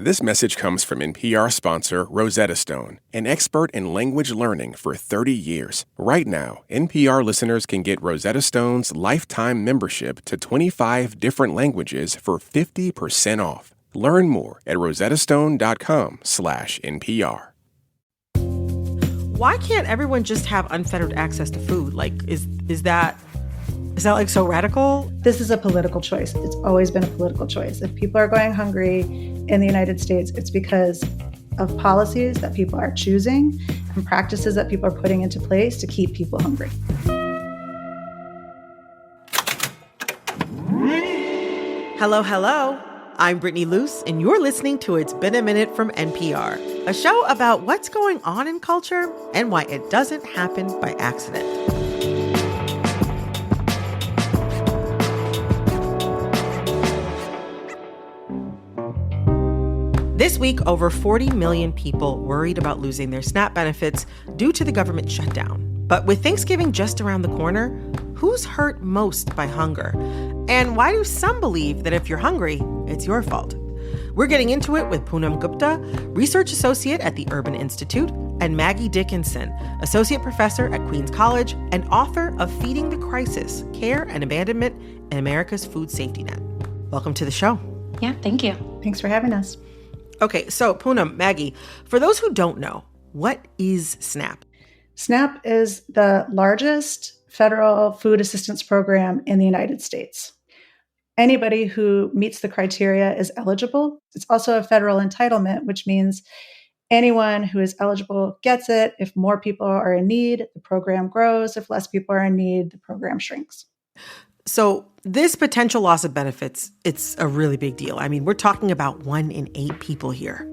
This message comes from NPR sponsor Rosetta Stone, an expert in language learning for 30 years. Right now, NPR listeners can get Rosetta Stone's lifetime membership to 25 different languages for 50% off. Learn more at rosettastone.com/NPR. Why can't everyone just have unfettered access to food? Like, is that like so radical? This is a political choice. It's always been a political choice. If people are going hungry in the United States, it's because of policies that people are choosing and practices that people are putting into place to keep people hungry. Hello, hello. I'm Brittany Luce, and you're listening to It's Been a Minute from NPR, a show about what's going on in culture and why it doesn't happen by accident. This week, over 40 million people worried about losing their SNAP benefits due to the government shutdown. But with Thanksgiving just around the corner, who's hurt most by hunger? And why do some believe that if you're hungry, it's your fault? We're getting into it with Poonam Gupta, research associate at the Urban Institute, and Maggie Dickinson, associate professor at Queens College and author of Feeding the Crisis: Care and Abandonment in America's Food Safety Net. Welcome to the show. Yeah, thank you. Thanks for having us. Okay, so Poonam, Maggie, for those who don't know, what is SNAP? SNAP is the largest federal food assistance program in the United States. Anybody who meets the criteria is eligible. It's also a federal entitlement, which means anyone who is eligible gets it. If more people are in need, the program grows. If less people are in need, the program shrinks. So this potential loss of benefits, it's a really big deal. I mean, we're talking about 1 in 8 people here.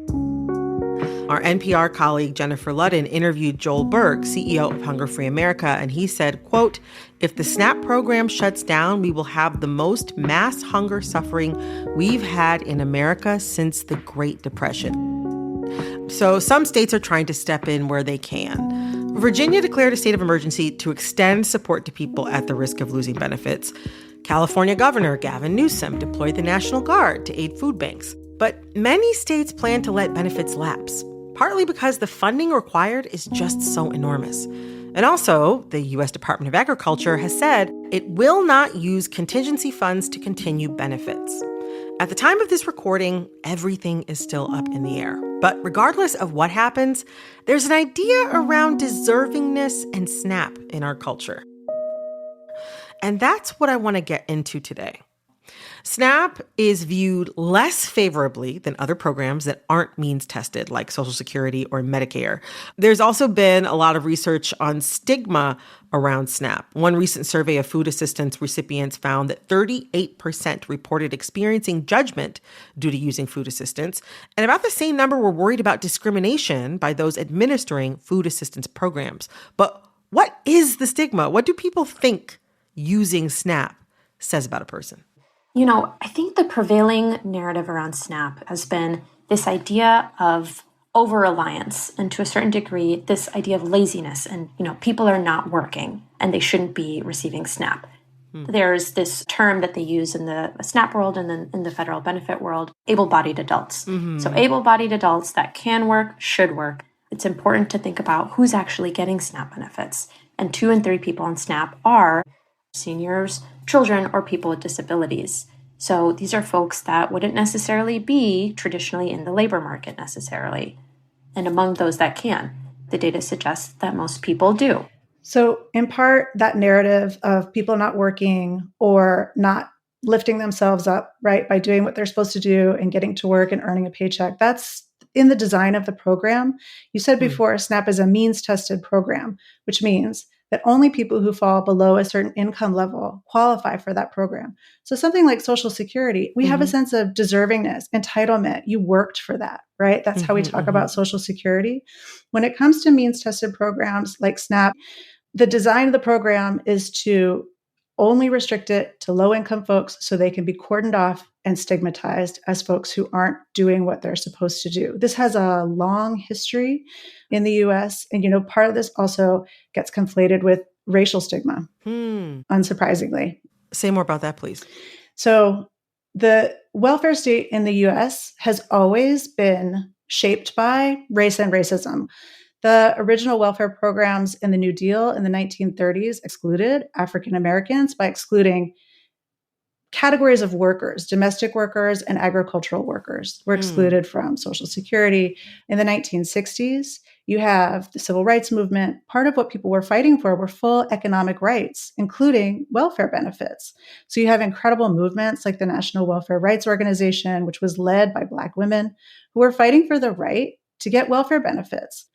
Our NPR colleague Jennifer Ludden interviewed Joel Berg, CEO of Hunger Free America, and he said, quote, "If the SNAP program shuts down, we will have the most mass hunger suffering we've had in America since the Great Depression." So some states are trying to step in where they can. Virginia declared a state of emergency to extend support to people at the risk of losing benefits. California Governor Gavin Newsom deployed the National Guard to aid food banks. But many states plan to let benefits lapse, partly because the funding required is just so enormous. And also, the U.S. Department of Agriculture has said it will not use contingency funds to continue benefits. At the time of this recording, everything is still up in the air. But regardless of what happens, there's an idea around deservingness and SNAP in our culture. And that's what I want to get into today. SNAP is viewed less favorably than other programs that aren't means tested, like Social Security or Medicare. There's also been a lot of research on stigma around SNAP. One recent survey of food assistance recipients found that 38% reported experiencing judgment due to using food assistance, and about the same number were worried about discrimination by those administering food assistance programs. But what is the stigma? What do people think using SNAP says about a person? You know, I think the prevailing narrative around SNAP has been this idea of over-reliance and to a certain degree, this idea of laziness and, people are not working and they shouldn't be receiving SNAP. There's this term that they use in the SNAP world and then in the federal benefit world, able-bodied adults. So able-bodied adults that can work, should work. It's important to think about who's actually getting SNAP benefits. And 2 in 3 people on SNAP are seniors, children, or people with disabilities. So these are folks that wouldn't necessarily be traditionally in the labor market necessarily. And among those that can, the data suggests that most people do. So in part, that narrative of people not working or not lifting themselves up, right, by doing what they're supposed to do and getting to work and earning a paycheck, that's in the design of the program. You said before, SNAP is a means-tested program, which means that only people who fall below a certain income level qualify for that program. So something like Social Security, we have a sense of deservingness, entitlement. You worked for that, right? That's how we talk about Social Security. When it comes to means-tested programs like SNAP, the design of the program is to only restrict it to low-income folks so they can be cordoned off and stigmatized as folks who aren't doing what they're supposed to do. This has a long history in the U.S. And, part of this also gets conflated with racial stigma, unsurprisingly. Say more about that, please. So The welfare state in the US has always been shaped by race and racism. The original welfare programs in the New Deal in the 1930s excluded African Americans by excluding categories of workers. Domestic workers and agricultural workers were excluded from Social Security. In the 1960s, you have the civil rights movement. Part of what people were fighting for were full economic rights, including welfare benefits. So you have incredible movements like the National Welfare Rights Organization, which was led by Black women who were fighting for the right to get welfare benefits.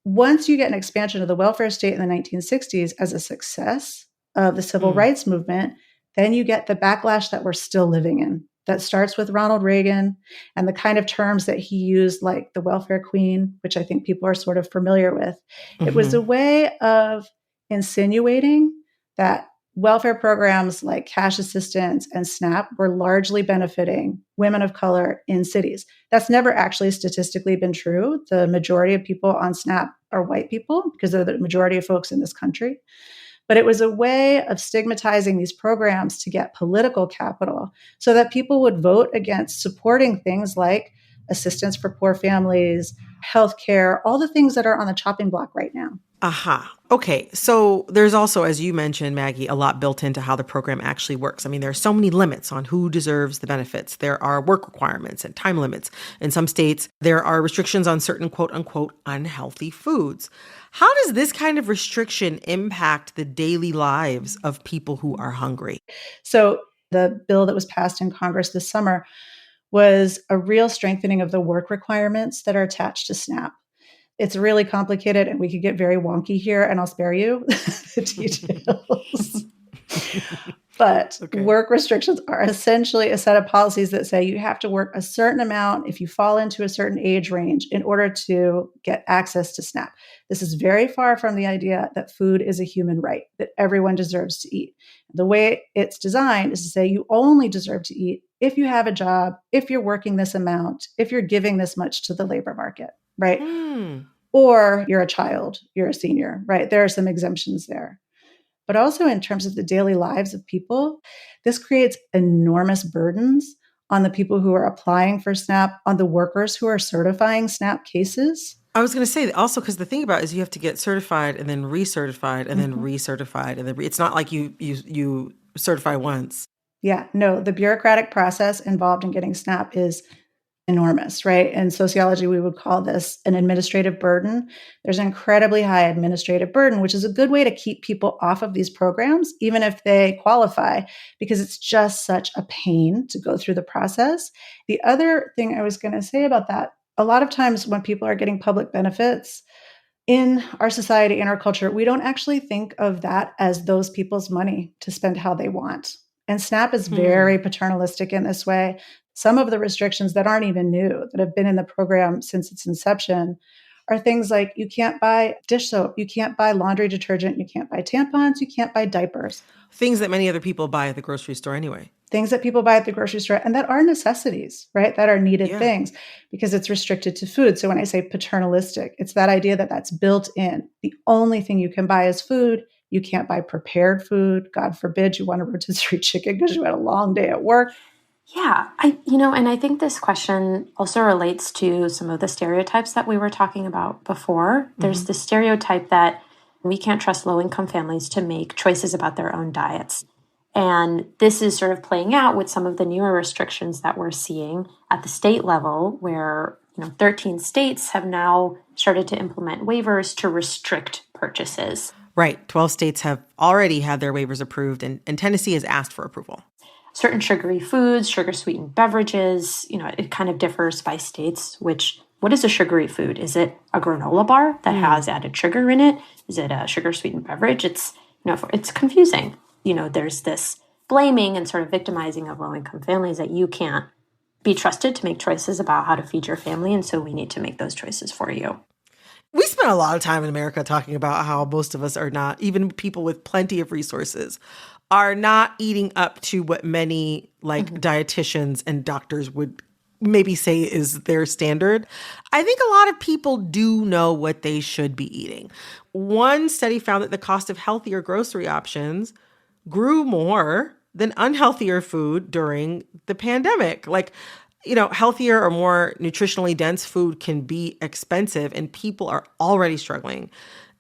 Once you get an expansion of the welfare state in the 1960s as a success of the civil rights movement, then you get the backlash that we're still living in. That starts with Ronald Reagan and the kind of terms that he used, like the welfare queen, which I think people are sort of familiar with. It was a way of insinuating that welfare programs like cash assistance and SNAP were largely benefiting women of color in cities. That's never actually statistically been true. The majority of people on SNAP are white people because they're the majority of folks in this country. But it was a way of stigmatizing these programs to get political capital so that people would vote against supporting things like assistance for poor families, healthcare, all the things that are on the chopping block right now. Aha. Okay. So there's also, as you mentioned, Maggie, a lot built into how the program actually works. I mean, there are so many limits on who deserves the benefits. There are work requirements and time limits. In some states, there are restrictions on certain quote unquote unhealthy foods. How does this kind of restriction impact the daily lives of people who are hungry? So the bill that was passed in Congress this summer was a real strengthening of the work requirements that are attached to SNAP. It's really complicated and we could get very wonky here, and I'll spare you the details. But work restrictions are essentially a set of policies that say you have to work a certain amount if you fall into a certain age range in order to get access to SNAP. This is very far from the idea that food is a human right, that everyone deserves to eat. The way it's designed is to say you only deserve to eat if you have a job, if you're working this amount, if you're giving this much to the labor market, right? Or you're a child, you're a senior, right? There are some exemptions there. But also in terms of the daily lives of people, this creates enormous burdens on the people who are applying for SNAP, on the workers who are certifying SNAP cases. I was going to say also, because the thing about it is you have to get certified and then recertified and then recertified. And then it's not like you certify once. Yeah, no, the bureaucratic process involved in getting SNAP is enormous, right? In sociology, we would call this an administrative burden. There's an incredibly high administrative burden, which is a good way to keep people off of these programs, even if they qualify, because it's just such a pain to go through the process. The other thing I was going to say about that, a lot of times when people are getting public benefits in our society, in our culture, we don't actually think of that as those people's money to spend how they want. And SNAP is very paternalistic in this way. Some of the restrictions that aren't even new, that have been in the program since its inception, are things like you can't buy dish soap, you can't buy laundry detergent, you can't buy tampons, you can't buy diapers. Things that many other people buy at the grocery store anyway. Things that people buy at the grocery store and that are necessities, right? That are needed things because it's restricted to food. So when I say paternalistic, it's that idea that that's built in. The only thing you can buy is food. You can't buy prepared food. God forbid you want a rotisserie chicken because you had a long day at work. Yeah, and I think this question also relates to some of the stereotypes that we were talking about before. There's the stereotype that we can't trust low-income families to make choices about their own diets. And this is sort of playing out with some of the newer restrictions that we're seeing at the state level, where 13 states have now started to implement waivers to restrict purchases. Right. 12 states have already had their waivers approved, and Tennessee has asked for approval. Certain sugary foods, sugar-sweetened beverages, it kind of differs by states. What is a sugary food? Is it a granola bar that has added sugar in it? Is it a sugar-sweetened beverage? It's confusing. There's this blaming and sort of victimizing of low-income families that you can't be trusted to make choices about how to feed your family, and so we need to make those choices for you. We spend a lot of time in America talking about how most of us are not, even people with plenty of resources, are not eating up to what many dietitians and doctors would maybe say is their standard. I think a lot of people do know what they should be eating. One study found that the cost of healthier grocery options grew more than unhealthier food during the pandemic. Like, healthier or more nutritionally dense food can be expensive and people are already struggling.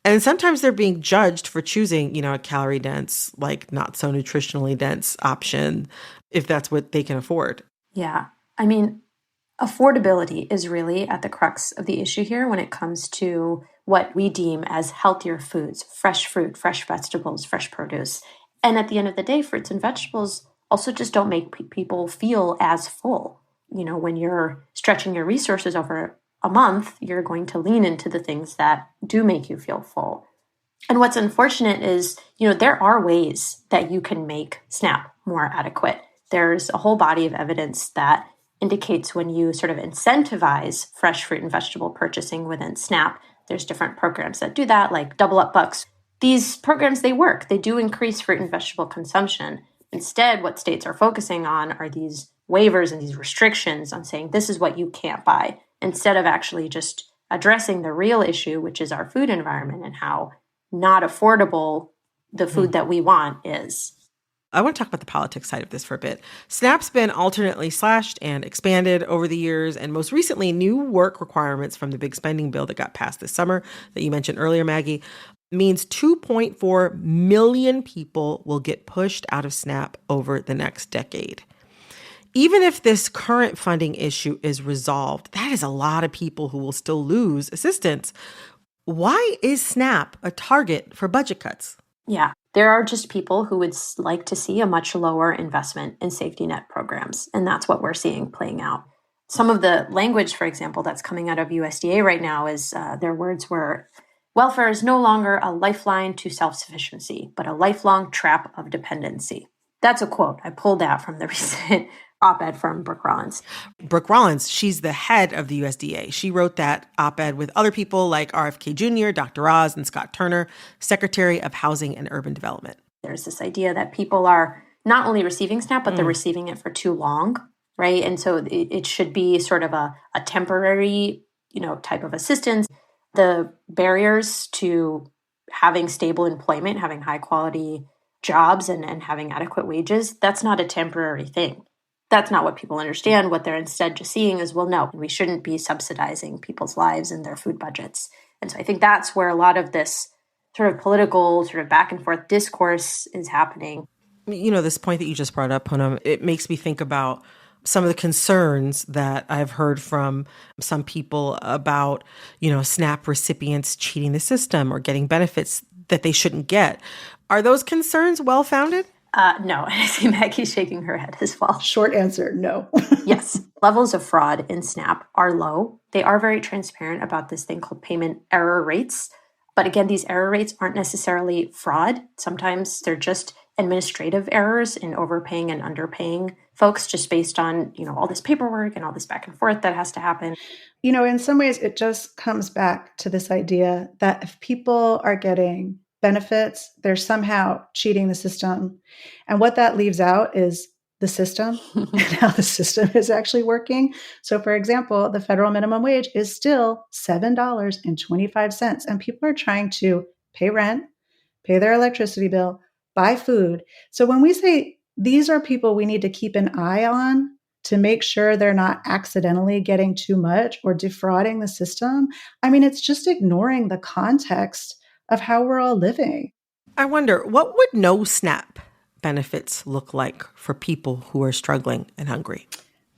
And sometimes they're being judged for choosing, a calorie dense, like not so nutritionally dense option if that's what they can afford. Yeah. I mean, affordability is really at the crux of the issue here when it comes to what we deem as healthier foods, fresh fruit, fresh vegetables, fresh produce. And at the end of the day, fruits and vegetables also just don't make people feel as full. When you're stretching your resources over a month, you're going to lean into the things that do make you feel full. And what's unfortunate is, there are ways that you can make SNAP more adequate. There's a whole body of evidence that indicates when you sort of incentivize fresh fruit and vegetable purchasing within SNAP, there's different programs that do that, like Double Up Bucks. These programs, they work. They do increase fruit and vegetable consumption. Instead, what states are focusing on are these waivers and these restrictions on saying this is what you can't buy, instead of actually just addressing the real issue, which is our food environment and how not affordable the food that we want is. I want to talk about the politics side of this for a bit. SNAP's been alternately slashed and expanded over the years, and most recently, new work requirements from the big spending bill that got passed this summer that you mentioned earlier, Maggie, means 2.4 million people will get pushed out of SNAP over the next decade. Even if this current funding issue is resolved, that is a lot of people who will still lose assistance. Why is SNAP a target for budget cuts? Yeah, there are just people who would like to see a much lower investment in safety net programs, and that's what we're seeing playing out. Some of the language, for example, that's coming out of USDA right now is their words were, welfare is no longer a lifeline to self-sufficiency, but a lifelong trap of dependency. That's a quote. I pulled that from the recent op-ed from Brooke Rollins. Brooke Rollins, she's the head of the USDA. She wrote that op-ed with other people like RFK Jr., Dr. Oz, and Scott Turner, Secretary of Housing and Urban Development. There's this idea that people are not only receiving SNAP, but they're receiving it for too long, right? And so it should be sort of a temporary, type of assistance. The barriers to having stable employment, having high quality jobs and having adequate wages, that's not a temporary thing. That's not what people understand. What they're instead just seeing is, well, no, we shouldn't be subsidizing people's lives and their food budgets. And so I think that's where a lot of this sort of political sort of back and forth discourse is happening. This point that you just brought up, Poonam, it makes me think about some of the concerns that I've heard from some people about, SNAP recipients cheating the system or getting benefits that they shouldn't get. Are those concerns well-founded? No, and I see Maggie shaking her head as well. Short answer, no. Yes. Levels of fraud in SNAP are low. They are very transparent about this thing called payment error rates. But again, these error rates aren't necessarily fraud. Sometimes they're just administrative errors in overpaying and underpaying folks just based on, all this paperwork and all this back and forth that has to happen. In some ways, it just comes back to this idea that if people are getting benefits, they're somehow cheating the system. And what that leaves out is the system and how the system is actually working. So for example, the federal minimum wage is still $7.25, and people are trying to pay rent, pay their electricity bill, buy food. So when we say these are people we need to keep an eye on to make sure they're not accidentally getting too much or defrauding the system, it's just ignoring the context of how we're all living. I wonder, what would no SNAP benefits look like for people who are struggling and hungry?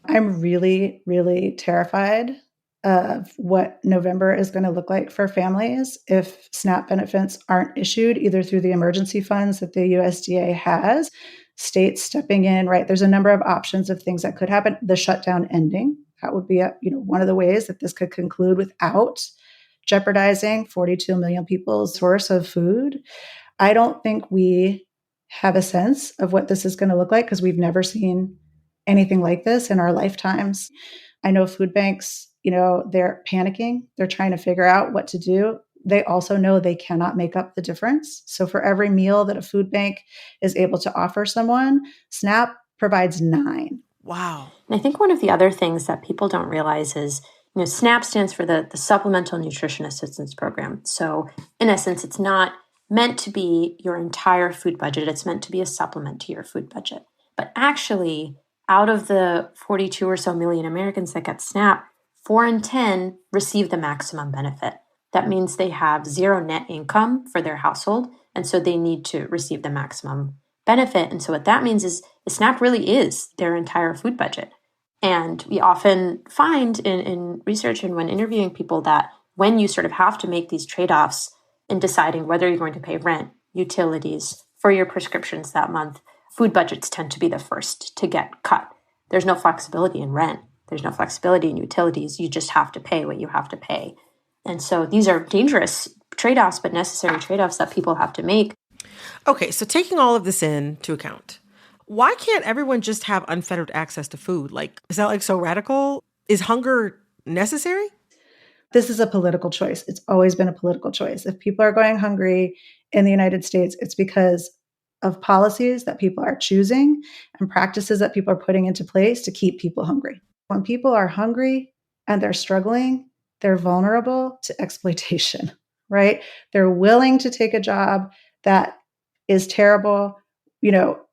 I'm really, really terrified of what November is going to look like for families if SNAP benefits aren't issued either through the emergency funds that the USDA has, states stepping in, right? There's a number of options of things that could happen. The shutdown ending, that would be one of the ways that this could conclude without jeopardizing 42 million people's source of food. I don't think we have a sense of what this is going to look like because we've never seen anything like this in our lifetimes. I know food banks, they're panicking. They're trying to figure out what to do. They also know they cannot make up the difference. So for every meal that a food bank is able to offer someone, SNAP provides 9. Wow. And I think one of the other things that people don't realize is SNAP stands for the Supplemental Nutrition Assistance Program. So in essence, it's not meant to be your entire food budget. It's meant to be a supplement to your food budget. But actually, out of the 42 or so million Americans that get SNAP, 4 in 10 receive the maximum benefit. That means they have zero net income for their household, and so they need to receive the maximum benefit. And so what that means is SNAP really is their entire food budget. And we often find in research and when interviewing people that when you sort of have to make these trade-offs in deciding whether you're going to pay rent, utilities, for your prescriptions that month, food budgets tend to be the first to get cut. There's no flexibility in rent. There's no flexibility in utilities. You just have to pay what you have to pay. And so these are dangerous trade-offs, but necessary trade-offs that people have to make. Okay, so taking all of this into account, why can't everyone just have unfettered access to food? Like, is that like so radical? Is hunger necessary? This is a political choice. It's always been a political choice. If people are going hungry in the United States, it's because of policies that people are choosing and practices that people are putting into place to keep people hungry. When people are hungry and they're struggling, they're vulnerable to exploitation, right? They're willing to take a job that is terrible,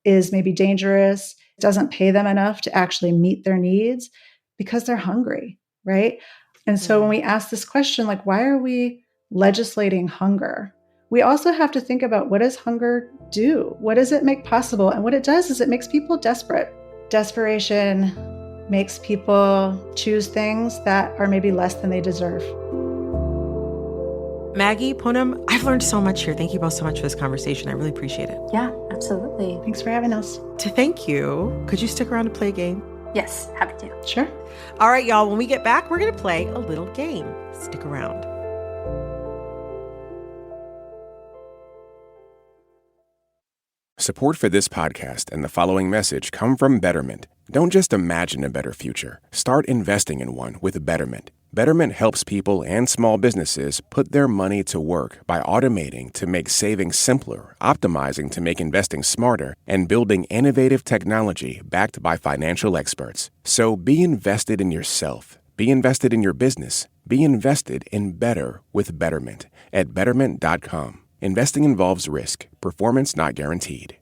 is maybe dangerous, doesn't pay them enough to actually meet their needs because they're hungry, right? And so when we ask this question, like, why are we legislating hunger? We also have to think about, what does hunger do? What does it make possible? And what it does is it makes people desperate. Desperation makes people choose things that are maybe less than they deserve. Maggie, Poonam, I've learned so much here. Thank you both so much for this conversation. I really appreciate it. Yeah, absolutely. Thanks for having us. To thank you, could you stick around to play a game? Yes, happy to. Sure. All right, y'all, when we get back, we're going to play a little game. Stick around. Support for this podcast and the following message come from Betterment. Don't just imagine a better future. Start investing in one with Betterment. Betterment helps people and small businesses put their money to work by automating to make saving simpler, optimizing to make investing smarter, and building innovative technology backed by financial experts. So be invested in yourself. Be invested in your business. Be invested in better with Betterment at Betterment.com. Investing involves risk. Performance not guaranteed.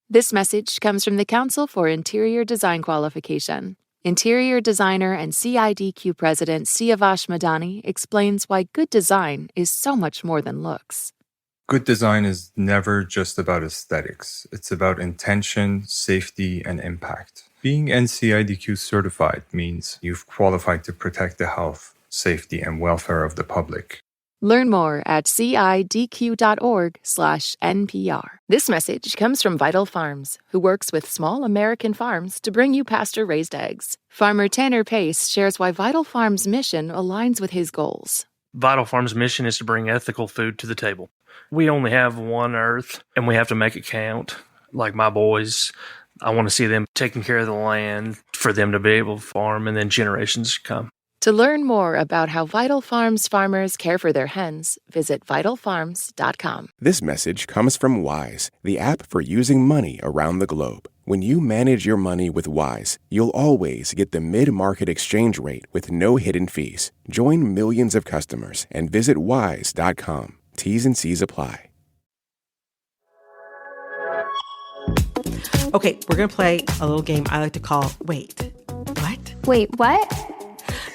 This message comes from the Council for Interior Design Qualification. Interior designer and CIDQ president Siavash Madani explains why good design is so much more than looks. Good design is never just about aesthetics. It's about intention, safety, and impact. Being NCIDQ certified means you've qualified to protect the health, safety, and welfare of the public. Learn more at cidq.org/NPR. This message comes from Vital Farms, who works with small American farms to bring you pasture-raised eggs. Farmer Tanner Pace shares why Vital Farms' mission aligns with his goals. Vital Farms' mission is to bring ethical food to the table. We only have one Earth, and we have to make it count. Like my boys, I want to see them taking care of the land for them to be able to farm, and then generations to come. To learn more about how Vital Farms farmers care for their hens, visit vitalfarms.com. This message comes from Wise, the app for using money around the globe. When you manage your money with Wise, you'll always get the mid-market exchange rate with no hidden fees. Join millions of customers and visit wise.com. T's and C's apply. Okay, we're going to play a little game I like to call Wait, What? Wait, what?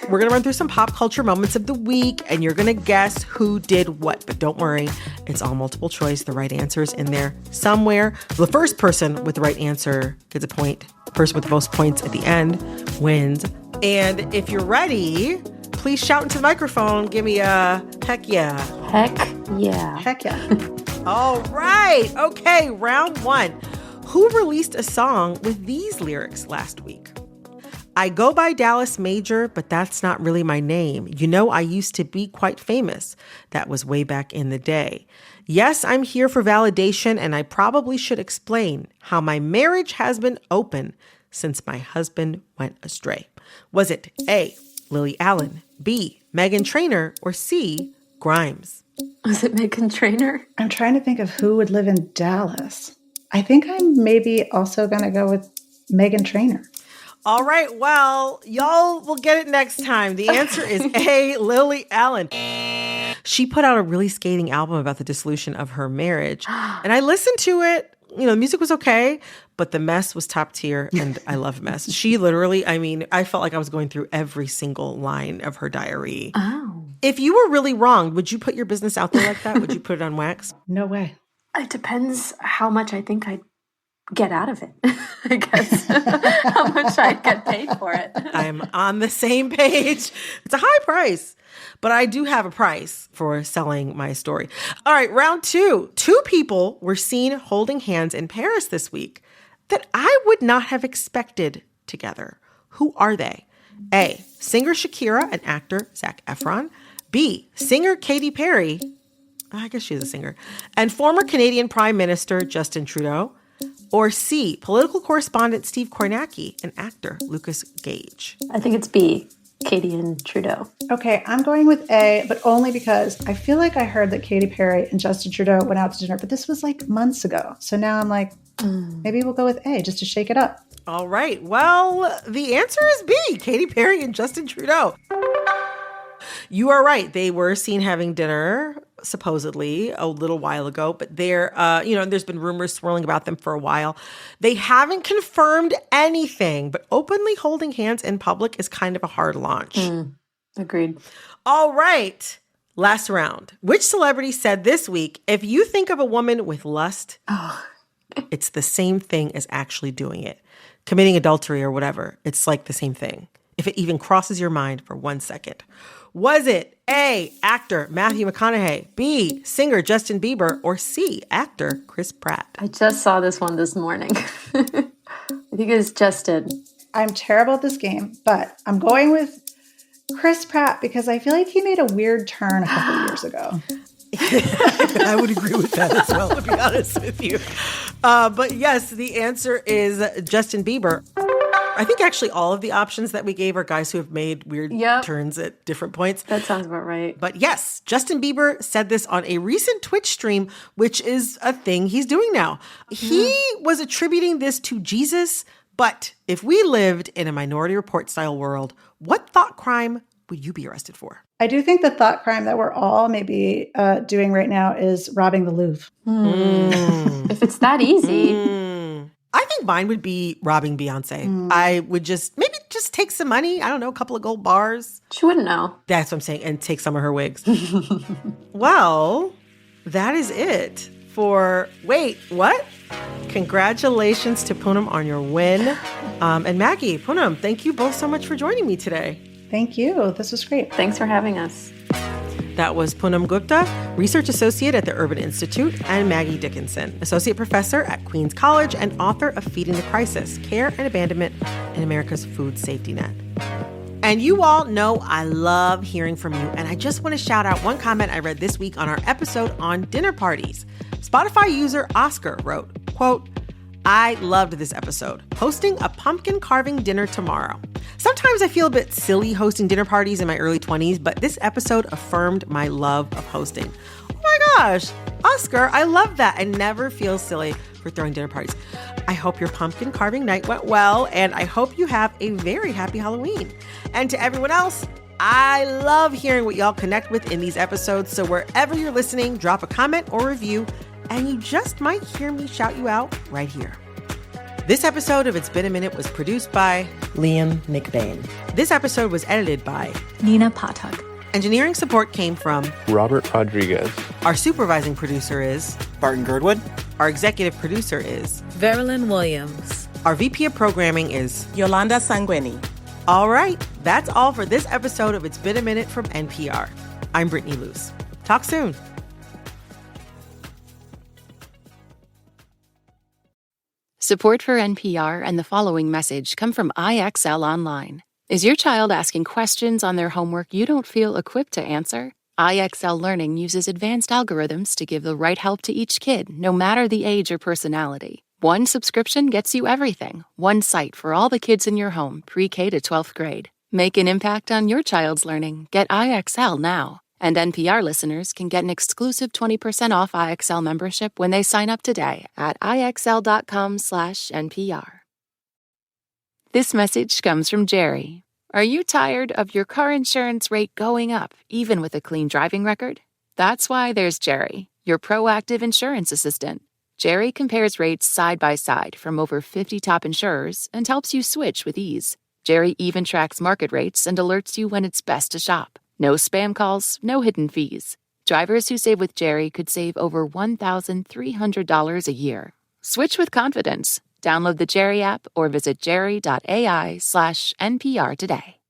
We're going to run through some pop culture moments of the week, and you're going to guess who did what. But don't worry, it's all multiple choice. The right answer is in there somewhere. The first person with the right answer gets a point. The person with the most points at the end wins. And if you're ready, please shout into the microphone. Give me a heck yeah. Heck yeah. Heck yeah. All right. Okay, round one. Who released a song with these lyrics last week? I go by Dallas Major, but that's not really my name. You know, I used to be quite famous. That was way back in the day. Yes, I'm here for validation, and I probably should explain how my marriage has been open since my husband went astray. Was it A, Lily Allen, B, Meghan Trainor, or C, Grimes? Was it Meghan Trainor? I'm trying to think of who would live in Dallas. I think I'm maybe also going to go with Meghan Trainor. All right, well, y'all will get it next time. The answer is A, Lily Allen. She put out a really scathing album about the dissolution of her marriage. And I listened to it. You know, the music was okay, but the mess was top tier, and I love mess. She literally, I mean, I felt like I was going through every single line of her diary. Oh. If you were really wrong, would you put your business out there like that? Would you put it on wax? No way. It depends how much I think I'd get out of it, I guess. How much I'd get paid for it. I'm on the same page. It's a high price, but I do have a price for selling my story. All right, round 2. 2 people were seen holding hands in Paris this week that I would not have expected together. Who are they? A, singer Shakira and actor Zac Efron. B, singer Katy Perry. I guess she's a singer. And former Canadian Prime Minister Justin Trudeau. Or C, political correspondent Steve Kornacki and actor Lucas Gage. I think it's B, Katie and Trudeau. Okay, I'm going with A, but only because I feel like I heard that Katy Perry and Justin Trudeau went out to dinner, but this was like months ago. So now I'm like, maybe we'll go with A just to shake it up. All right. Well, the answer is B, Katy Perry and Justin Trudeau. You are right. They were seen having dinner, supposedly, a little while ago, but there's been rumors swirling about them for a while. They haven't confirmed anything, but openly holding hands in public is kind of a hard launch. Agreed. All right. Last round. Which celebrity said this week, if you think of a woman with lust, it's the same thing as actually doing it. Committing adultery or whatever. It's like the same thing. If it even crosses your mind for 1 second. Was it A, actor Matthew McConaughey, B, singer Justin Bieber, or C, actor Chris Pratt? I just saw this one this morning. I think it's Justin. I'm terrible at this game, but I'm going with Chris Pratt because I feel like he made a weird turn a couple years ago. I would agree with that as well, to be honest with you. But yes, the answer is Justin Bieber. I think actually all of the options that we gave are guys who have made weird turns at different points. That sounds about right. But yes, Justin Bieber said this on a recent Twitch stream, which is a thing he's doing now. He was attributing this to Jesus, but if we lived in a Minority Report style world, what thought crime would you be arrested for? I do think the thought crime that we're all maybe doing right now is robbing the Louvre. If it's that easy. I think mine would be robbing Beyonce. I would maybe just take some money. I don't know, a couple of gold bars. She wouldn't know. That's what I'm saying. And take some of her wigs. Well, that is it for, wait, what? Congratulations to Poonam on your win. And Maggie, Poonam, thank you both so much for joining me today. Thank you. This was great. Thanks for having us. That was Poonam Gupta, Research Associate at the Urban Institute, and Maggie Dickinson, Associate Professor at Queens College and author of Feeding the Crisis, Care and Abandonment in America's Food Safety Net. And you all know I love hearing from you, and I just want to shout out one comment I read this week on our episode on dinner parties. Spotify user Oscar wrote, quote, I loved this episode. Hosting a pumpkin carving dinner tomorrow. Sometimes I feel a bit silly hosting dinner parties in my early 20s, but this episode affirmed my love of hosting. Oh my gosh, Oscar, I love that. I never feel silly for throwing dinner parties. I hope your pumpkin carving night went well, and I hope you have a very happy Halloween. And to everyone else, I love hearing what y'all connect with in these episodes, so wherever you're listening, drop a comment or review, and you just might hear me shout you out right here. This episode of It's Been a Minute was produced by Liam McBain. This episode was edited by Nina Pothug. Engineering support came from Robert Rodriguez. Our supervising producer is Barton Girdwood. Our executive producer is Verilyn Williams. Our VP of programming is Yolanda Sanguini. All right, that's all for this episode of It's Been a Minute from NPR. I'm Brittany Luce. Talk soon. Support for NPR and the following message come from IXL Online. Is your child asking questions on their homework you don't feel equipped to answer? IXL Learning uses advanced algorithms to give the right help to each kid, no matter the age or personality. One subscription gets you everything. One site for all the kids in your home, pre-K to 12th grade. Make an impact on your child's learning. Get IXL now. And NPR listeners can get an exclusive 20% off IXL membership when they sign up today at IXL.com/NPR. This message comes from Jerry. Are you tired of your car insurance rate going up, even with a clean driving record? That's why there's Jerry, your proactive insurance assistant. Jerry compares rates side by side from over 50 top insurers and helps you switch with ease. Jerry even tracks market rates and alerts you when it's best to shop. No spam calls, no hidden fees. Drivers who save with Jerry could save over $1,300 a year. Switch with confidence. Download the Jerry app or visit jerry.ai/NPR today.